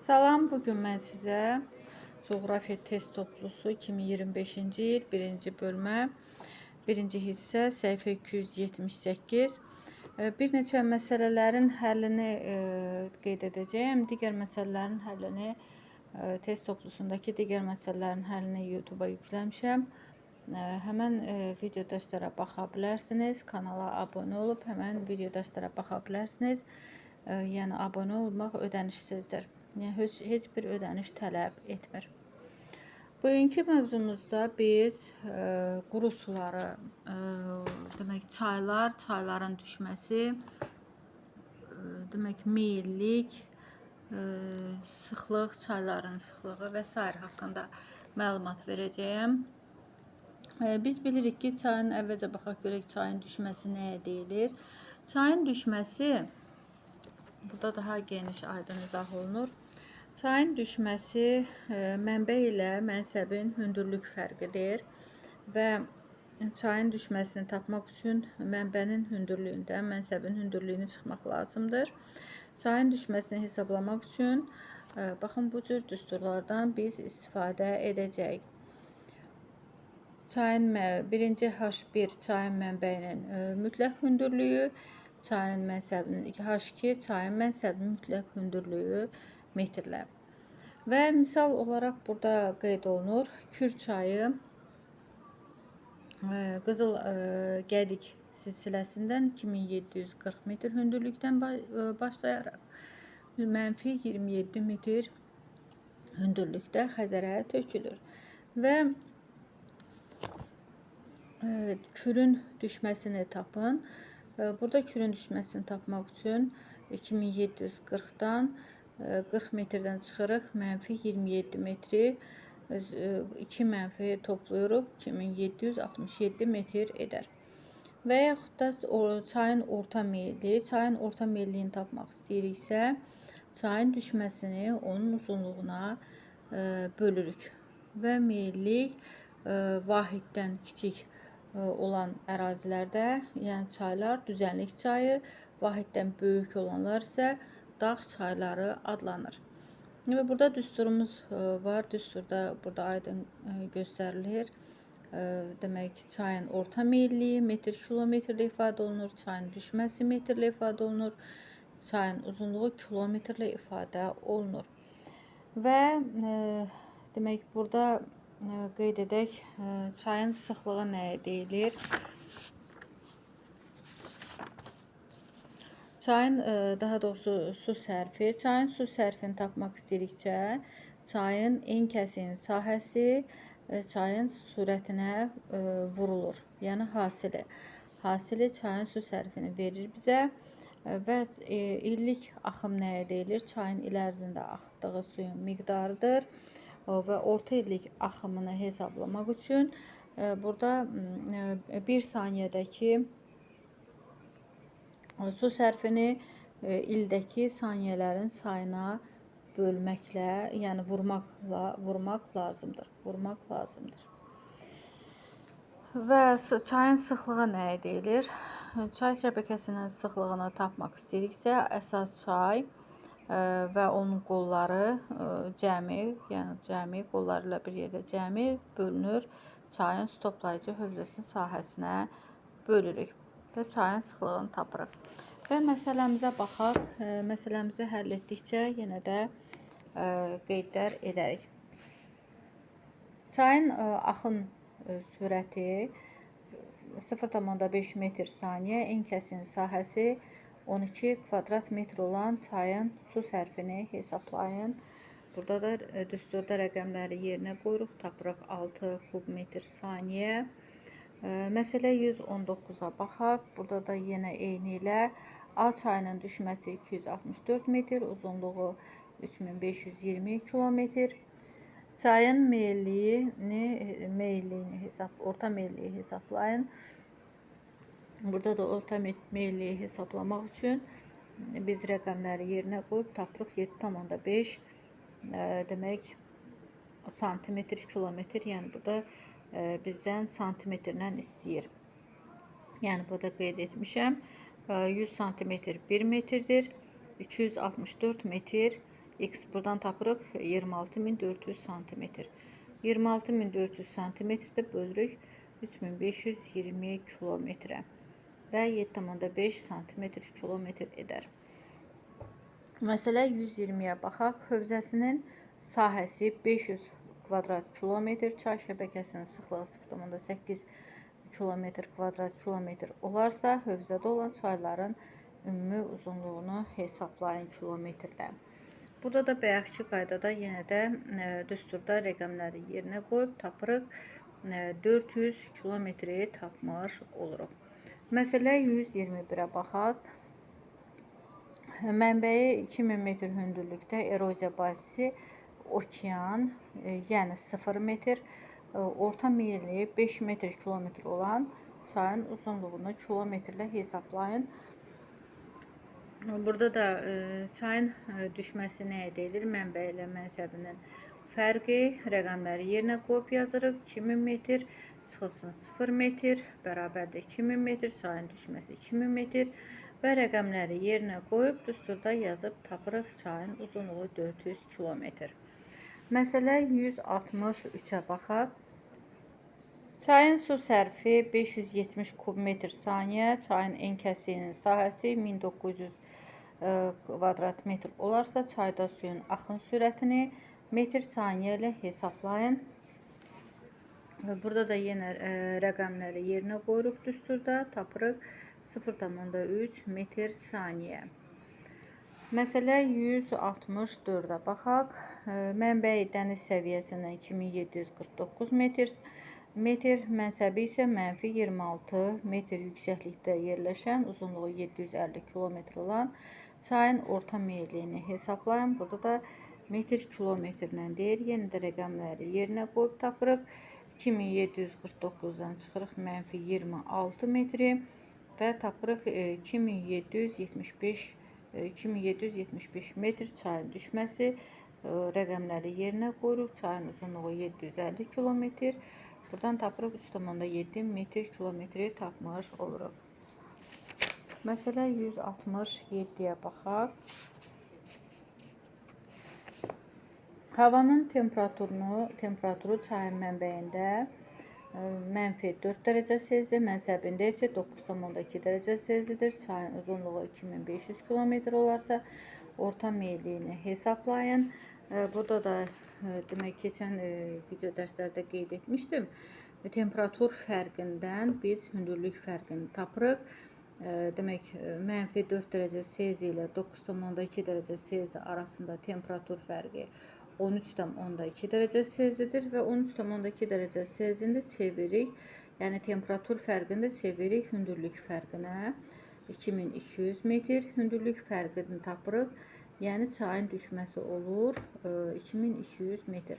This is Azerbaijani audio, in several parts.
Salam, bugün mən sizə coğrafiya test toplusu 2025-ci il 1-ci bölmə, 1-ci hissə, səhifə 278 bir neçə məsələlərin həllini qeyd edəcəyəm. Digər məsələlərin həllini, test toplusundakı digər məsələlərin həllini YouTube-a yükləmişəm. Həmən video dərslərə baxa bilərsiniz. Kanala abunə olub həmən video dərslərə baxa bilərsiniz. Yəni abunə olmaq ödənişsizdir. Yəni heç bir ödəniş tələb etmir. Bugünkü mövzumuzda biz quru suları, demək çaylar, çayların düşməsi, demək meyillik, sıxlıq, çayların sıxlığı və s. haqqında məlumat verəcəyəm. Biz bilirik ki, çayın əvvəlcə baxaq görək çayın düşməsi nəyə deyilir. Çayın düşməsi burada daha geniş, aydın izah olunur. Çayın düşməsi mənbə ilə mənsəbin hündürlük fərqidir və çayın düşməsini tapmaq üçün mənbənin hündürlüyündən mənsəbin hündürlüyünü çıxmaq lazımdır. Çayın düşməsini hesablamaq üçün baxın bu cür düsturlardan biz istifadə edəcəyik. Çayın birinci H1 çayın mənbəyinin mütləq hündürlüyü, çayın mənsəbinin H2 çayın mənsəbinin mütləq hündürlüyü metrlə. Və misal olaraq burada qeyd olunur. Kür çayı Qızıl Gədik silsiləsindən 2740 metr hündürlükdən başlayaraq -27 metr hündürlükdə Xəzərə tökülür. Və kürün düşməsini tapın. Burada kürün düşməsini tapmaq üçün 2740-dan 40 metrdən çıxırıq, -27 metri, 2 mənfi toplayırıq, 2767 metr edər. Və yaxud da çayın orta meyilliyi, çayın orta meyilliyini tapmaq istəyiriksə, çayın düşməsini onun uzunluğuna bölürük. Və meyillik vahiddən kiçik olan ərazilərdə, yəni çaylar düzənlik çayı, vahiddən böyük olanlar isə dağ çayları adlanır. Burada düsturumuz var. Düsturda burada aydın göstərilir. Demək çayın orta meyilliyi metr-kilometrlə ifadə olunur. Çayın düşməsi metrlə ifadə olunur. Çayın uzunluğu kilometrlə ifadə olunur. Və demək burada qeyd edək, çayın sıxlığı nəyə deyilir? Çayın, daha doğrusu su sərfi. Çayın su sərfini tapmaq istəyirikcə, çayın en kəsin sahəsi çayın sürətinə vurulur. Yəni hasili. Hasili çayın su sərfini verir bizə və illik axım nəyə deyilir? Çayın il ərzində axıtdığı suyun miqdarıdır və orta illik axımını hesablamaq üçün burada 1 saniyədəki su sərfini ildəki saniyələrin sayına bölməklə, yəni vurmaq lazımdır. Və çayın sıxlığı nəyə deyilir? Çay şəbəkəsinin sıxlığını tapmaq istəyiriksə, əsas çay və onun qolları cəmi qolları ilə bir yerdə cəmi bölünür. Çayın su toplayıcı hövzəsinin sahəsinə bölürük və çayın sıxlığını tapırıq. Və məsələmizə baxaq. Məsələmizi həll etdikcə yenə də qeydlər edərik. Çayın axın sürəti 0,5 metr saniyə, en kəsin sahəsi 12 kvadrat metr olan çayın su sərfini hesablayın. Burada da düsturda rəqəmləri yerinə qoyuruq, tapırıq 6 kub metr saniyə. Məsələ 119-a baxaq. Burada da yenə eyni ilə A çayının düşməsi 264 metr, uzunluğu 3520 kilometr. Çayın orta meyilliyi hesablayın. Burada da orta meyilliyi hesablamaq üçün biz rəqəmləri yerinə qoyub tapırıq 7,5 demək santimetr kilometr. Yəni burada bizdən santimetrlə istəyir. Yəni burada qeyd etmişəm. 100 santimetr 1 metrdir. 264 metr X buradan tapırıq 26400 cm. 26400 cm-də bölürük 3520 kilometrə və 7,5 cm/kilometr edər. Məsələ 120-yə baxaq. Hövzəsinin sahəsi 500 kvadrat kilometr, çay şəbəkəsinin sıxlığı 0,8 kvadrat kilometr olarsa, hövzədə olan çayların ümumi uzunluğunu hesablayın kilometrlə. Burada da bayaqki qaydada yenə də düsturda rəqəmləri yerinə qoyub tapırıq 400 kilometri tapmış oluruq. Məsələ 121-ə baxaq. Mənbəyi 2000 metr hündürlükdə, eroziya bazisi okean, yəni 0 metr, orta meyilli 5 metr kilometr olan çayın uzunluğunu kilometrlə hesablayın. Burada da çayın düşməsi nəyə deyilir? Mənbə ilə mənsəbinin fərqi, rəqəmləri yerinə qoyub yazırıq. 2000 metr çıxılsın 0 metr, bərabərdə 2000 metr, çayın düşməsi 2000 metr və rəqəmləri yerinə qoyub düsturda yazıb tapırıq çayın uzunluğu 400 kilometr. Məsələ 163-ə baxaq. Çayın su sərfi 570 kub metr saniyə, çayın enkəsinin sahəsi 1900 kvadrat metr olarsa, çayda suyun axın sürətini metr saniyə ilə hesablayın. Burada da yenə rəqəmləri yerinə qoyuruq düsturda, tapırıq 0,3 metr saniyə. Məsələ 164-ə baxaq. Mənbəyi dəniz səviyyəsindən 2749 metr, mənsəbi isə -26 metr yüksəklikdə yerləşən, uzunluğu 750 kilometr olan çayın orta meyilliyini hesablayın. Burada da metr kilometrlə deyir. Yenə də rəqəmləri yerinə qoyub tapırıq. 2749-dan çıxırıq -26 metri və tapırıq 2775 metr çayın düşməsi. Rəqəmləri yerinə qoyuruq. Çayın uzunluğu 750 kilometr. Buradan tapırıq 3,7 metr kilometri tapmış oluruq. Məsələ 167-yə baxaq. Havanın temperaturu çayın mənbəyində -4 dərəcə Selsi, mənsəbində isə 9,2 dərəcə Selsidir. Çayın uzunluğu 2500 kilometr olarsa, orta meyilliyini hesablayın. Burada da demək keçən video dərslərdə qeyd etmişdim. Temperatur fərqindən biz hündürlük fərqini tapırıq. Demək, -4 dərəcə Selsi ilə 9,2 dərəcə Selsi arasında temperatur fərqi 13,2 dərəcə Selsidir və 13,2 dərəcə Selsini çeviririk. Yəni temperatur fərqini də çeviririk hündürlük fərqinə. 2200 metr hündürlük fərqini tapırıq. Yəni çayın düşməsi olur 2200 metr.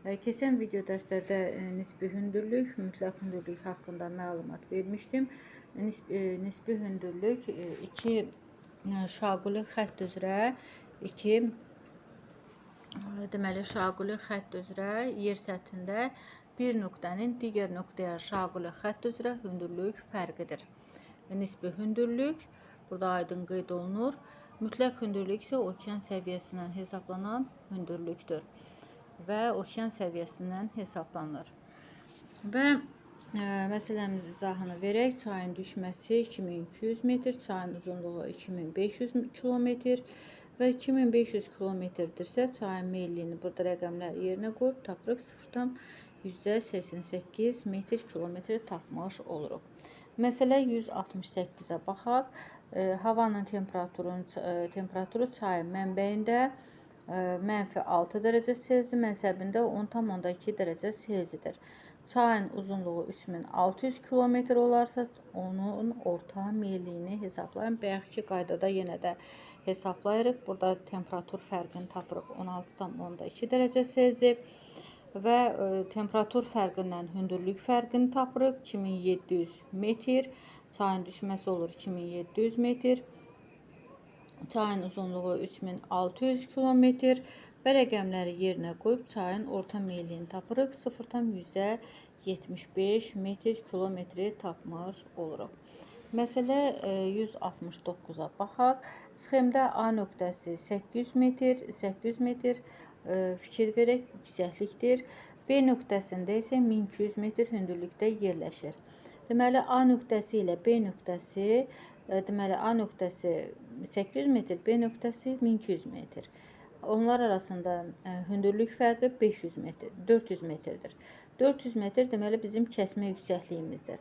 Keçən video dərslərdə nisbi hündürlük, mütləq hündürlük haqqında məlumat vermişdim. Nisbi hündürlük iki şaquli xətt üzrə, deməli şaquli xətt üzrə yer səthində bir nöqtənin digər nöqtəyə şaquli xətt üzrə hündürlük fərqidir. Nisbi hündürlük burada aydın qeyd olunur. Mütləq hündürlük isə okean səviyyəsindən hesablanan hündürlükdür və okean səviyyəsindən hesablanır. Və məsələmizin izahını verək. Çayın düşməsi 2200 metr, çayın uzunluğu 2500 kilometr və 2500 kilometrdirsə, çayın meyilliyini burada rəqəmləri yerinə qoyub tapırıq 0,88 metr kilometr tapmış oluruq. Məsələ 168-ə baxaq. Havanın temperaturu çayın mənbəyində -6 dərəcə Selsi, mənsəbində 10,2 dərəcə Selsidir. Çayın uzunluğu 3600 kilometr olarsa, onun orta meyilliyini hesablayın. Bayaqki qaydada yenə də hesablayırıq. Burada temperatur fərqini tapırıq 16,2 dərəcə Selsi və temperatur fərqindən hündürlük fərqini tapırıq 2700 metr. Çayın düşməsi olur 2700 metr. Çayın uzunluğu 3600 kilometr və rəqəmləri yerinə qoyub çayın orta meyilliyini tapırıq 0,75 metr kilometri tapmış oluruq. Məsələ 169-a baxaq. Sxemdə A nöqtəsi 800 metr, 800 metr fikir verək yüksəklikdir. B nöqtəsində isə 1200 metr hündürlükdə yerləşir. Deməli A nöqtəsi ilə B nöqtəsi, deməli A nöqtəsi 800 metr, B nöqtəsi 1200 metr. Onlar arasında hündürlük fərqi 500 metr, 400 metrdir. 400 metr deməli bizim kəsmə yüksəkliyimizdir.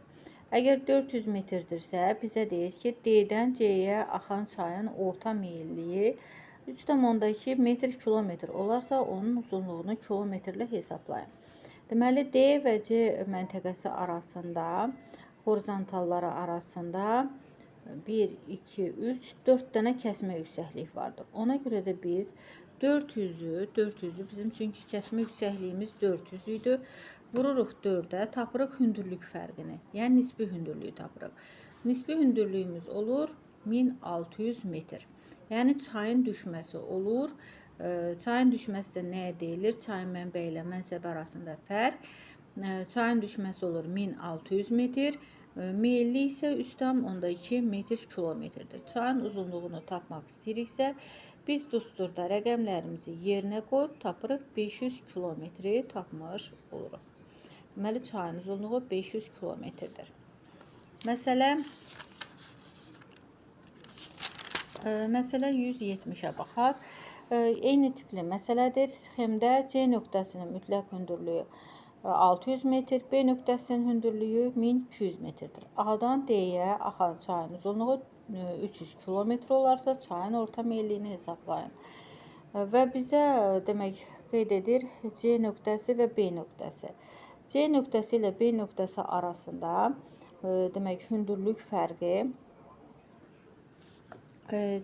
Əgər 400 metrdirsə, bizə deyir ki, D-dən C-yə axan çayın orta meyilliyi 3,2 metr-kilometr olarsa, onun uzunluğunu kilometrlə hesablayın. Deməli, D və C məntəqəsi arasında, horizontalları arasında 1, 2, 3, 4 dənə kəsmə yüksəklik vardır. Ona görə də biz 400'ü bizim çünki kəsmə yüksəkliyimiz 400 idi. Vururuq 4-ə, tapırıq hündürlük fərqini. Yəni nisbi hündürlüyü tapırıq. Nisbi hündürlüyümüz olur 1600 metr. Yəni çayın düşməsi olur. Çayın düşməsi də nəyə deyilir? Çayın mənbə ilə mənsəb arasında fərq. Çayın düşməsi olur 1600 metr. Meyilli isə 3,2 metr-kilometrdir. Çayın uzunluğunu tapmaq istəyiriksə, biz dusturda rəqəmlərimizi yerinə qoyub tapırıq 500 kilometri tapmış oluruq. Deməli, çayın uzunluğu 500 kilometrdir. Məsələ 170-ə baxaq. Eyni tipli məsələdir. Sxemdə C nöqtəsinin mütləq hündürlüyü 600 metr, B nöqtəsinin hündürlüyü 1200 metrdir. A-dan D-yə axan çayın uzunluğu 300 kilometr olarsa, çayın orta meyilliyini hesablayın. Və bizə demək qeyd edir C nöqtəsi və B nöqtəsi. C nöqtəsi ilə B nöqtəsi arasında demək hündürlük fərqi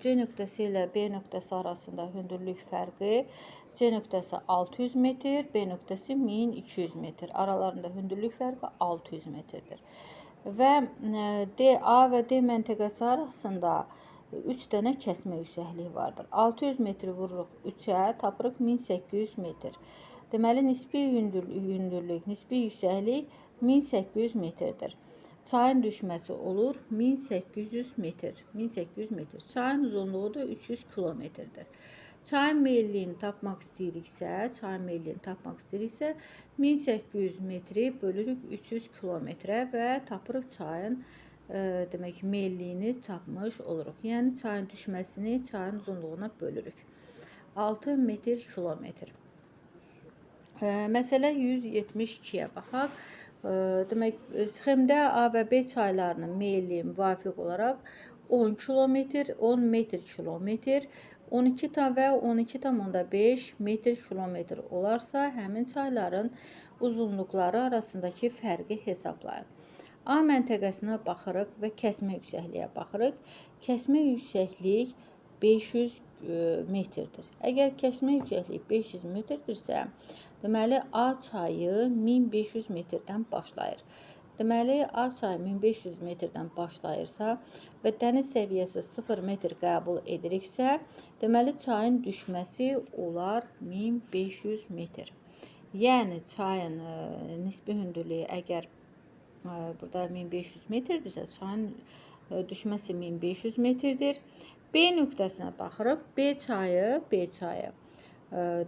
C nöqtəsi ilə B nöqtəsi arasında hündürlük fərqi C nöqtəsi 600 metr, B nöqtəsi 1200 metr. Aralarında hündürlük fərqi 600 metrdir. Və A və D məntəqəsi arasında 3 dənə kəsmə yüksəkliyi vardır. 600 metri vururuq 3-ə, tapırıq 1800 metr. Deməli, nisbi hündürlük, nisbi yüksəklik 1800 metrdir. Çayın düşməsi olur 1800 metr. 1800 metr. Çayın uzunluğu da 300 kilometrdir. Çayın meyilliyini tapmaq istəyiriksə, 1800 metri bölürük 300 kilometrə və tapırıq çayın demək meyilliyini tapmış oluruq. Yəni çayın düşməsini çayın uzunluğuna bölürük. 6 metr-kilometr. Məsələ 172-yə baxaq. Demək, sxemdə A və B çaylarının meyilliyi müvafiq olaraq 10 kilometr, 10 metr-kilometr, 12 və 12,5 metr-kilometr olarsa, həmin çayların uzunluqları arasındakı fərqi hesablayın. A məntəqəsinə baxırıq və kəsmə yüksəkliyə baxırıq. Kəsmə yüksəklik 500 metrdir. Əgər kəsmə yüksəklik 500 metrdirsə, deməli A çayı 1500 metrdən başlayır. Deməli, A çayı 1500 metrdən başlayırsa və dəniz səviyyəsi 0 metr qəbul ediriksə, deməli çayın düşməsi olar 1500 metr. Yəni çayın nisbi hündürlüyü əgər burada 1500 metrdirsə, çayın düşməsi 1500 metrdir. B nöqtəsinə baxırıq. B çayı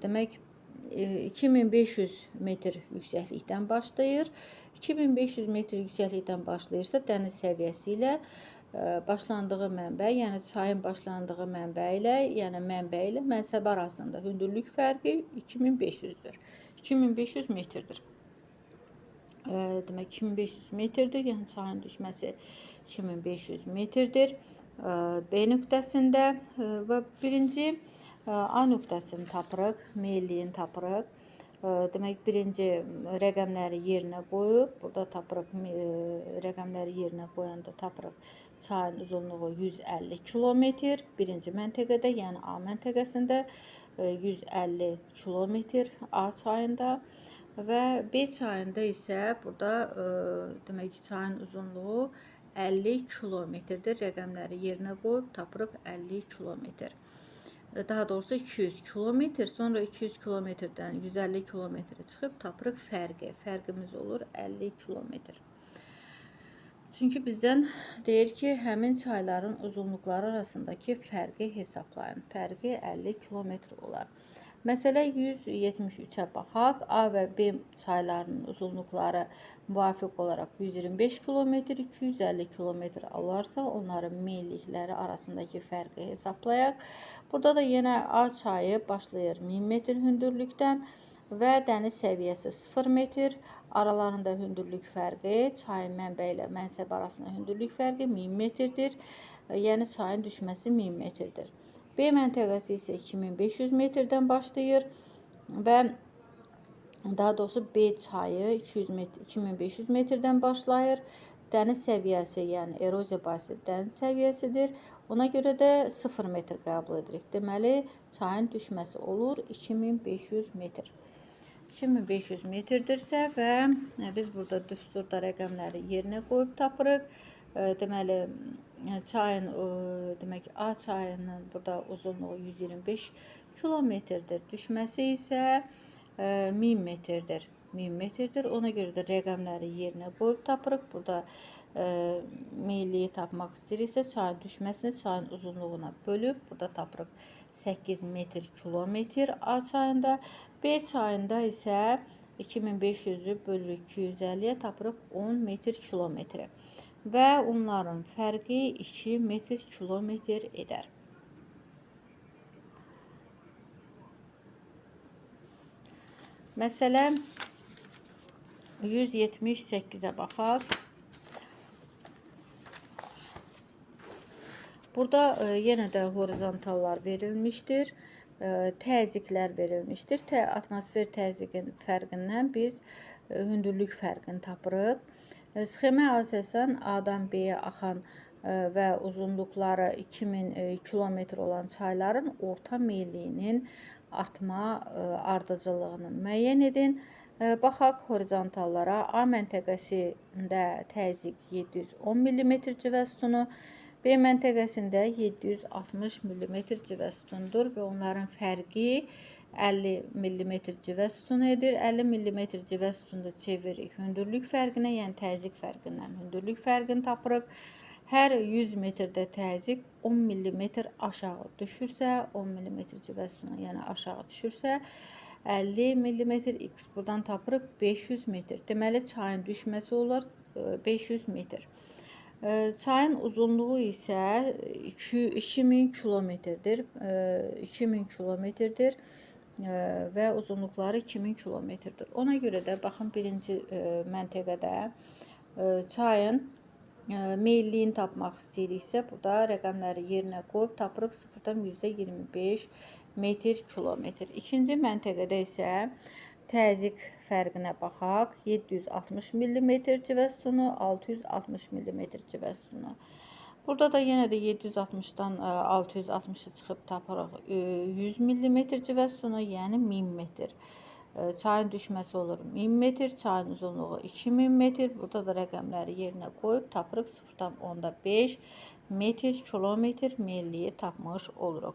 demək 2500 metr yüksəklikdən başlayır. 2500 metr yüksəklikdən başlayırsa, dəniz səviyyəsi ilə başlandığı mənbə, yəni çayın başlandığı mənbə ilə mənsəb arasında hündürlük fərqi 2500-dür. 2500 metrdir. Demək 2500 metrdir, yəni çayın düşməsi 2500 metrdir. B nöqtəsində və birinci A nöqtəsini tapırıq, meyilliyini tapırıq. Demək, birinci rəqəmləri yerinə qoyub, burada tapırıq, rəqəmləri yerinə qoyanda tapırıq çayın uzunluğu 150 kilometr. Birinci məntəqədə, yəni A məntəqəsində 150 kilometr A çayında və B çayında isə burada demək, çayın uzunluğu 50 kilometrdir. Rəqəmləri yerinə qoyub tapırıq 50 kilometr. Daha doğrusu 200 kilometr, sonra 200 kilometrdən 150 kilometrə çıxıb tapırıq fərqi. Fərqimiz olur 50 kilometr. Çünki bizdən deyir ki, həmin çayların uzunluqları arasındakı fərqi hesablayın. Fərqi 50 kilometr olar. Məsələ 173-ə baxaq. A və B çaylarının uzunluqları müvafiq olaraq 125 kilometr, 250 kilometr olarsa, onların meyillikləri arasındakı fərqi hesablayaq. Burada da yenə A çayı başlayır 1000 metr hündürlükdən və dəniz səviyyəsi 0 metr. Aralarında hündürlük fərqi, çayın mənbə ilə mənsəb arasında hündürlük fərqi 1000 metrdir. Yəni çayın düşməsi 1000 metrdir. B məntəqəsi isə 2500 metrdən başlayır və daha doğrusu B çayı 2500 metrdən başlayır. Dəniz səviyyəsi, yəni eroziya bahisi dəniz səviyyəsidir. Ona görə də 0 metr qəbul edirik. Deməli, çayın düşməsi olur 2500 metr. 2500 metrdirsə və biz burada düsturda rəqəmləri yerinə qoyub tapırıq. Deməli, çayın, demək A çayının burada uzunluğu 125 kilometrdir. Düşməsi isə 1000 metrdir. 1000 metrdir. Ona görə də rəqəmləri yerinə qoyub tapırıq. Burada meyilliyi tapmaq istəyiriksə, çayın düşməsini çayın uzunluğuna bölüb burada tapırıq 8 metr kilometr A çayında. B çayında isə 2500-ü bölürük 250-yə tapırıq 10 metr kilometri və onların fərqi 2 metr kilometr edər. Məsələ 178-ə baxaq. Burada yenə də horizontallar verilmişdir. Təzyiqlər verilmişdir. Atmosfer təzyiqin fərqindən biz hündürlük fərqini tapırıq. Sxemə əsasən A-dan B-yə axan və uzunluqları 2000 kilometr olan çayların orta meyilliyinin artma ardıcıllığını müəyyən edin. Baxaq horizontallara. A məntəqəsində təzyiq 710 mm civə sütunu, B məntəqəsində 760 mm civə sütundur və onların fərqi 50 mm civə sütunu edir. 50 mm civə sütununu çeviririk hündürlük fərqinə, yəni təzyiq fərqindən hündürlük fərqini tapırıq. Hər 100 metrdə təzyiq 10 mm aşağı düşürsə, 10 mm civə sütunu, yəni aşağı düşürsə, 50 mm x buradan tapırıq 500 metr. Deməli, çayın düşməsi olar 500 metr. Çayın uzunluğu isə 2000 kilometrdir. 2000 kilometrdir və uzunluqları 2000 kilometrdir. Ona görə də baxın birinci məntəqədə çayın meyilliyini tapmaq istəyiriksə, burada rəqəmləri yerinə qoyub tapırıq 0,dan %25 metr kilometr. İkinci məntəqədə isə təzyiq fərqinə baxaq. 760 mm civə sütunu, 660 mm civə sütunu. Burada da yenə də 760-dan 660-ı çıxıb tapırıq 100 mm civə sütunu, yəni 1000 metr. Çayın düşməsi olur 1000 metr, çayın uzunluğu 2000 metr. Burada da rəqəmləri yerinə qoyub tapırıq 0,5 metr kilometr meyilliyi tapmış oluruq.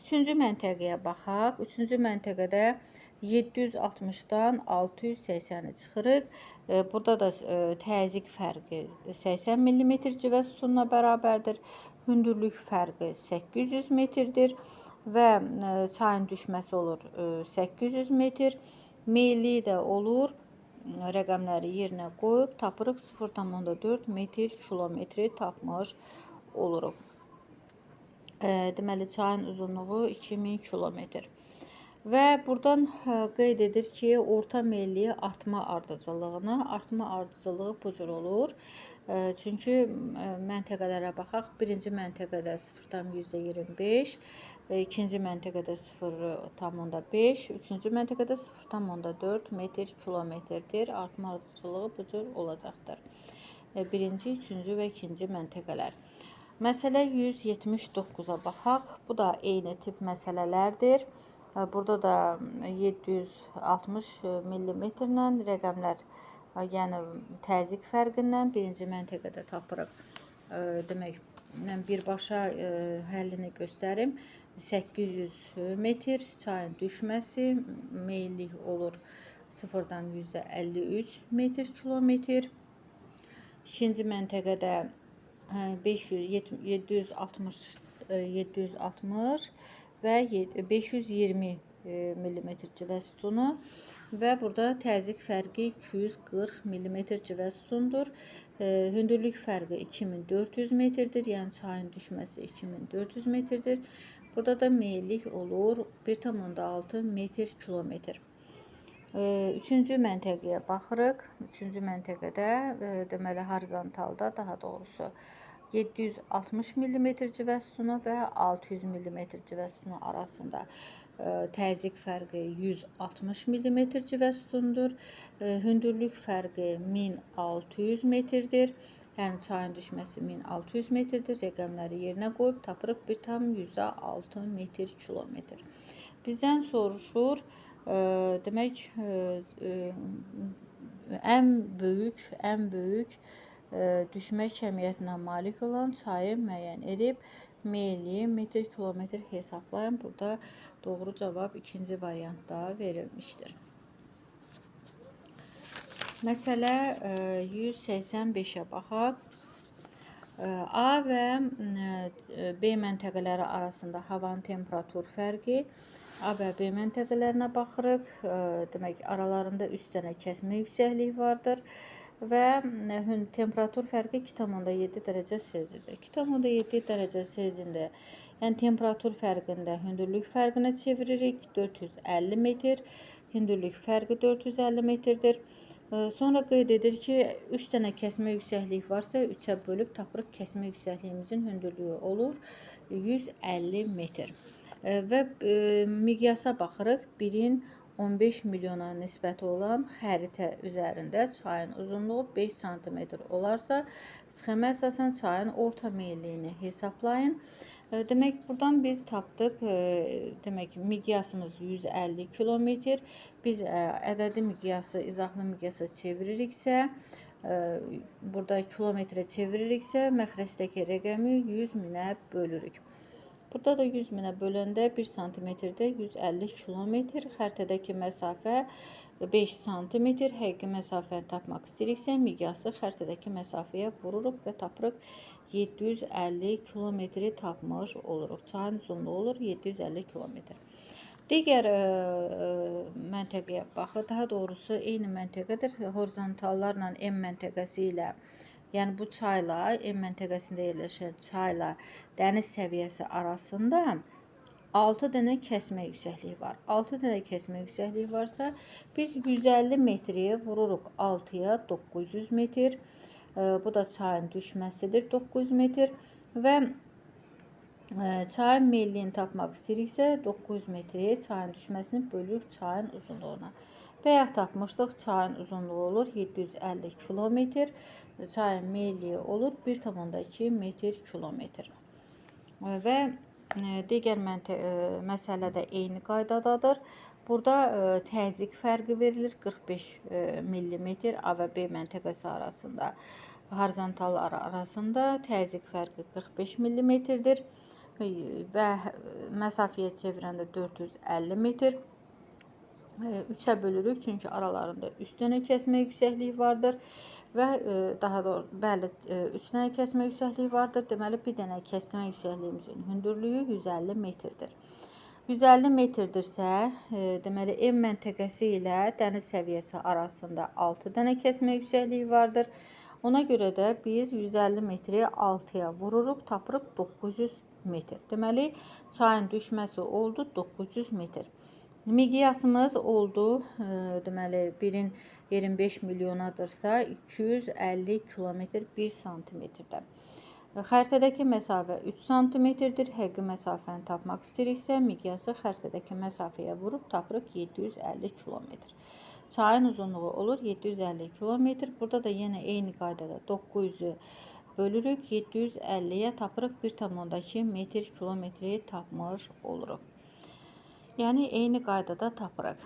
Üçüncü məntəqəyə baxaq. Üçüncü məntəqədə 760-dan 680-i çıxırıq. Burada da təzyiq fərqi 80 mm civə sütununa bərabərdir. Hündürlük fərqi 800 metrdir və çayın düşməsi olur 800 metr. Meyilliyi də olur. Rəqəmləri yerinə qoyub tapırıq 0,4 metr kilometri tapmış oluruq. Deməli, çayın uzunluğu 2000 kilometr. Və buradan qeyd edir ki, orta meyilliyi artma ardıcıllığını, artma ardıcıllığı bu cür olur. Çünki məntəqələrə baxaq. Birinci məntəqədə 0,25, ikinci məntəqədə 0,5, üçüncü məntəqədə 0,4 metr kilometrdir. Artma ardıcıllığı bu cür olacaqdır. Birinci, üçüncü və ikinci məntəqələr. Məsələ 179-a baxaq. Bu da eyni tip məsələlərdir. Burada da 760 mm-lə rəqəmlər, yəni təzyiq fərqindən birinci məntəqədə tapırıq. Demək, mən birbaşa həllini göstərim. 800 metr çayın düşməsi, meyillik olur 0,53 metr kilometr. İkinci məntəqədə 760 və 520 millimetr civə sütunu və burada təzyiq fərqi 240 millimetr civə sütundur. Hündürlük fərqi 2400 metrdir, yəni çayın düşməsi 2400 metrdir. Burada da meyillik olur 1,6 metr kilometr. Üçüncü məntəqəyə baxırıq. Üçüncü məntəqədə deməli horizontalda, daha doğrusu 760 mm civə sütunu və 600 mm civə sütunu arasında təzyiq fərqi 160 mm civə sütunudur. Hündürlük fərqi 1600 metrdir. Yəni çayın düşməsi 1600 metrdir. Rəqəmləri yerinə qoyub tapırıq 1,6 metr kilometr. Bizdən soruşur, demək ən böyük düşmə kəmiyyətinə malik olan çayı müəyyən edib meyilliyi metr kilometr hesablayın. Burada doğru cavab ikinci variantda verilmişdir. Məsələ 185-ə baxaq. A və B məntəqələri arasında havanın temperatur fərqi. A və B məntəqələrinə baxırıq. Demək, aralarında 3 dənə kəsmə yüksəkliyi vardır və temperatur fərqi 2,7 dərəcə Selsidir. 2,7 dərəcə Selsində, yəni temperatur fərqində hündürlük fərqinə çeviririk. 450 metr, hündürlük fərqi 450 metrdir. Sonra qeyd edir ki, 3 dənə kəsmə yüksəklik varsa 3-ə bölüb tapırıq kəsmə yüksəkliyimizin hündürlüyü olur 150 metr. Və miqyasa baxırıq. 1-in 15 milyona nisbəti olan xəritə üzərində çayın uzunluğu 5 sm olarsa, sxemə əsasən çayın orta meyilliyini hesablayın. Demək, buradan biz tapdıq, demək, miqyasımız 150 kilometr. Biz ədədi miqyası izahlı miqyasa çeviririksə, burada kilometrə çeviririksə, məxrəcdəki rəqəmi 100 minə bölürük. Burada da 100 minə böləndə 1 santimetrdə 150 kilometr, xəritədəki məsafə 5 santimetr, həqiqi məsafəni tapmaq istəyiriksə, miqyası xəritədəki məsafəyə vururuq və tapırıq 750 kilometri tapmış oluruq. Çayın uzunluğu olur 750 kilometr. Digər məntəqəyə baxır, daha doğrusu eyni məntəqədir. Horizontallarla M məntəqəsi ilə, yəni bu çayla, M məntəqəsində yerləşən çayla dəniz səviyyəsi arasında 6 dənə kəsmə yüksəkliyi var. 6 dənə kəsmə yüksəkliyi varsa, biz 150 metriyə vururuq 6-ya 900 metr. Bu da çayın düşməsidir 900 metr və çayın meyilliyini tapmaq istəyiriksə 900 metriyə çayın düşməsini bölürük çayın uzunluğuna. Bayaq tapmışdıq, çayın uzunluğu olur 750 kilometr, çayın meyilliyi olur 1,2 metr kilometr. Və digər məsələdə eyni qaydadadır. Burada təzyiq fərqi verilir 45 mm A və B məntəqəsi arasında, horizontallar arasında təzyiq fərqi 45 mm-dir və məsafəyə çevirəndə 450 metr. 3-ə bölürük, çünki aralarında 3 dənə kəsmə yüksəkliyi vardır və daha doğrusu, bəli, 3 dənə kəsmə yüksəkliyi vardır. Deməli, bir dənə kəsmə yüksəkliyimizin hündürlüyü 150 metrdir. 150 metrdirsə, deməli, M məntəqəsi ilə dəniz səviyyəsi arasında 6 dənə kəsmə yüksəkliyi vardır. Ona görə də biz 150 metri 6-ya vururuq, tapırıq 900 metr. Deməli, çayın düşməsi oldu 900 metr. Miqyasımız oldu, deməli, 1-in 25 milyonadırsa 250 kilometr 1 santimetrdə. Xəritədəki məsafə 3 santimetrdir. Həqiqi məsafəni tapmaq istəyiriksə, miqyası xəritədəki məsafəyə vurub tapırıq 750 kilometr. Çayın uzunluğu olur 750 kilometr. Burada da yenə eyni qaydada 900-ü bölürük 750-yə tapırıq 1,2 metr kilometri tapmış oluruq. Yəni eyni qaydada tapırıq.